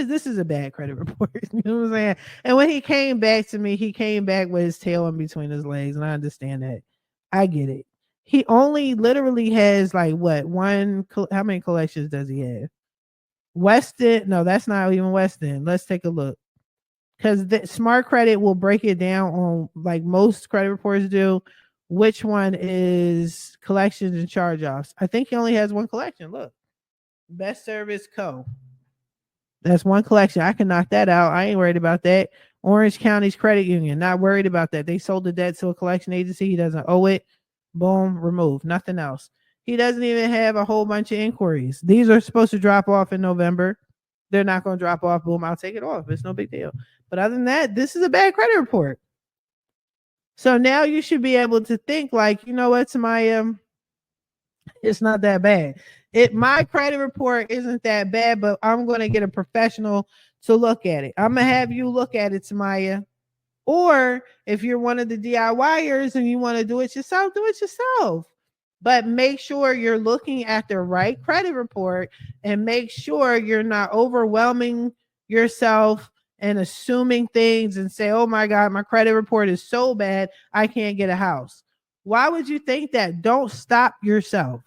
this is a bad credit report. You know what I'm saying? And when he came back to me, he came back with his tail in between his legs, and I understand that. I get it. He only literally has like what one? How many collections does he have? Weston? No, that's not even Weston. Let's take a look because the smart credit will break it down on like most credit reports do. Which one is collections and charge offs? I think he only has one collection. Look, Best Service Co. That's one collection. I can knock that out. I ain't worried about that. Orange County's credit union, not worried about that. They sold the debt to a collection agency. He doesn't owe it. Boom, remove. Nothing else. He doesn't even have a whole bunch of inquiries. These are supposed to drop off in November. They're not going to drop off. Boom, I'll take it off. It's no big deal. But other than that, this is a bad credit report. So now you should be able to think like, you know what, Tamiya, it's not that bad. My credit report isn't that bad, but I'm going to get a professional to look at it. I'm going to have you look at it, Tamiya. Or if you're one of the DIYers and you want to do it yourself, do it yourself. But make sure you're looking at the right credit report and make sure you're not overwhelming yourself and assuming things and say, oh my God, my credit report is so bad, I can't get a house. Why would you think that? Don't stop yourself.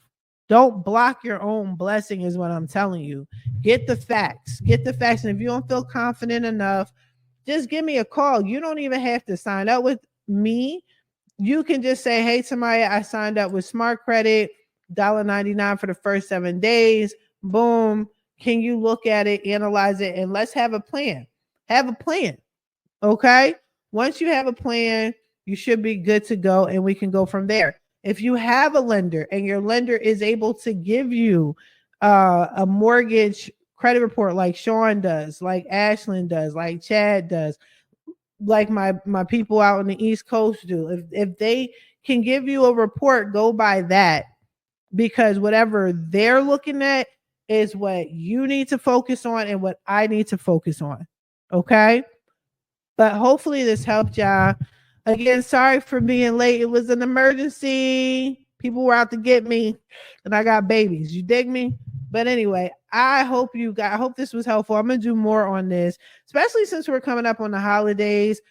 Don't block your own blessing is what I'm telling you. Get the facts. Get the facts. And if you don't feel confident enough, just give me a call. You don't even have to sign up with me. You can just say, hey, Tamiya, I signed up with Smart Credit, $1.99 for the first 7 days. Boom. Can you look at it, analyze it, and let's have a plan. Have a plan. Okay? Once you have a plan, you should be good to go, and we can go from there. If you have a lender and your lender is able to give you a mortgage credit report like Sean does, like Ashlyn does, like Chad does, like my people out on the East Coast do, if they can give you a report, go by that, because whatever they're looking at is what you need to focus on and what I need to focus on. Okay? But hopefully this helped y'all. Again, sorry for being late. It was an emergency. People were out to get me, and I got babies. You dig me? But anyway, I hope this was helpful. I'm gonna do more on this, especially since we're coming up on the holidays.